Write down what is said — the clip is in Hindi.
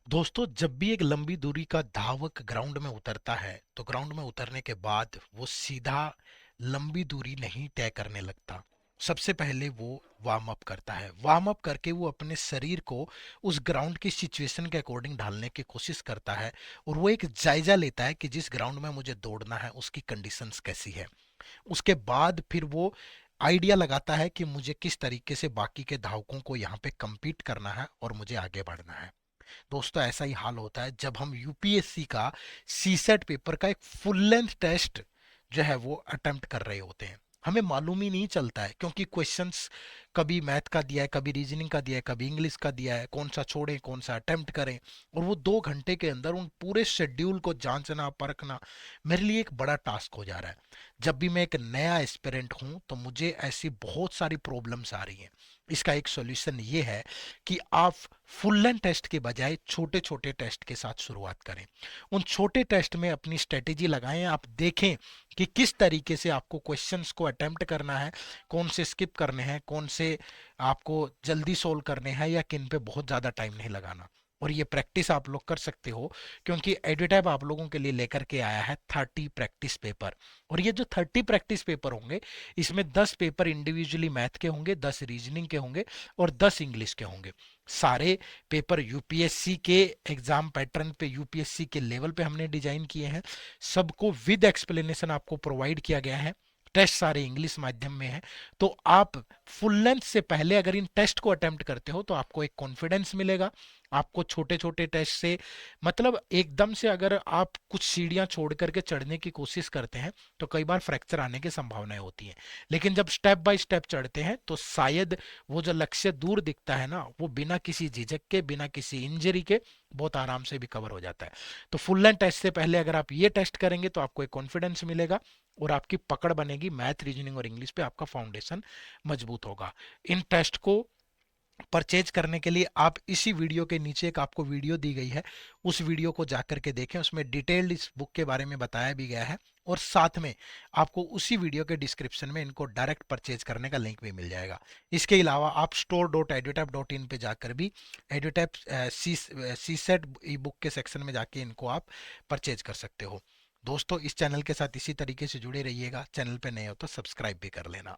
दोस्तों, जब भी एक लंबी दूरी का धावक ग्राउंड में उतरता है तो ग्राउंड में उतरने के बाद वो सीधा लंबी दूरी नहीं तय करने लगता। सबसे पहले वो वार्म अप करता है। वार्म अप करके वो अपने शरीर को उस ग्राउंड की सिचुएशन के अकॉर्डिंग ढालने की कोशिश करता है और वो एक जायजा लेता है कि जिस ग्राउंड में मुझे दौड़ना है उसकी कंडीशंस कैसी है। उसके बाद फिर वो आइडिया लगाता है कि मुझे किस तरीके से बाकी के धावकों को यहाँ पे compete करना है और मुझे आगे बढ़ना है। दोस्तों, ऐसा ही हाल होता है जब हम यूपीएससी का सीसेट पेपर का एक फुल लेंथ टेस्ट जो है वो अटेम्प्ट कर रहे होते हैं। हमें मालूम ही नहीं चलता है क्योंकि क्वेश्चंस कभी मैथ का दिया है, कभी रीजनिंग का दिया है, कभी इंग्लिश का दिया है, कौन सा छोड़ें कौन सा अटेम्प्ट करें। और वो 2 घंटे के अंदर उन पूरे शेड्यूल को जांचना परखना मेरे लिए एक बड़ा टास्क हो जा रहा है। जब भी मैं एक नया एस्पिरेंट हूं तो मुझे ऐसी बहुत सारी प्रॉब्लम्स आ रही हैं। इसका एक सॉल्यूशन ये है कि आप फुल लेंथ टेस्ट के बजाय छोटे छोटे टेस्ट के साथ शुरुआत करें। उन छोटे टेस्ट में अपनी स्ट्रेटेजी लगाएं। आप देखें कि किस तरीके से आपको क्वेश्चंस को अटेम्प्ट करना है, कौन से स्किप करने हैं, कौन से आपको जल्दी सोल्व करने हैं या किन पे बहुत ज़्यादा टाइम नहीं लगाना। और ये प्रैक्टिस आप लोग कर सकते हो क्योंकि एडिटैब आप लोगों के लिए लेकर के आया है 30 प्रैक्टिस पेपर। और ये जो 30 प्रैक्टिस पेपर होंगे, इसमें 10 पेपर इंडिविजुअली मैथ के होंगे, 10 रीजनिंग के होंगे और 10 इंग्लिश के होंगे। सारे पेपर यूपीएससी के एग्जाम पैटर्न पे, यूपीएससी के लेवल पे हमने डिजाइन किए हैं। सबको विद एक्सप्लेनेशन आपको प्रोवाइड किया गया है। टेस्ट सारे इंग्लिश माध्यम में है। तो आप फुल लेंथ से पहले अगर इन टेस्ट को अटेम्प्ट करते हो तो आपको एक कॉन्फिडेंस मिलेगा। आपको छोटे छोटे टेस्ट से मतलब एकदम से अगर आप कुछ सीढ़ियां छोड़ करके चढ़ने की कोशिश करते हैं तो कई बार फ्रैक्चर आने की संभावनाएं होती हैं। लेकिन जब स्टेप बाय स्टेप चढ़ते हैं तो शायद वो जो लक्ष्य दूर दिखता है ना, वो बिना किसी झिझक के, बिना किसी इंजरी के बहुत आराम से भी कवर हो जाता है। तो फुल लेंथ टेस्ट से पहले अगर आप ये टेस्ट करेंगे तो आपको एक कॉन्फिडेंस मिलेगा और आपकी पकड़ बनेगी। मैथ, रीजनिंग और इंग्लिश पे आपका फाउंडेशन मजबूत होगा। इन टेस्ट को परचेज करने के लिए आप इसी वीडियो के नीचे एक आपको वीडियो दी गई है, उस वीडियो को जाकर के देखें। उसमें डिटेल्ड इस बुक के बारे में बताया भी गया है और साथ में आपको उसी वीडियो के डिस्क्रिप्शन में इनको डायरेक्ट परचेज करने का लिंक भी मिल जाएगा। इसके अलावा आप store.edutap.in पे जाकर भी एडुटैप सी सेट ई बुक के सेक्शन में जाके इनको आप परचेज कर सकते हो। दोस्तों, इस चैनल के साथ इसी तरीके से जुड़े रहिएगा। चैनल पे नए हो तो सब्सक्राइब भी कर लेना।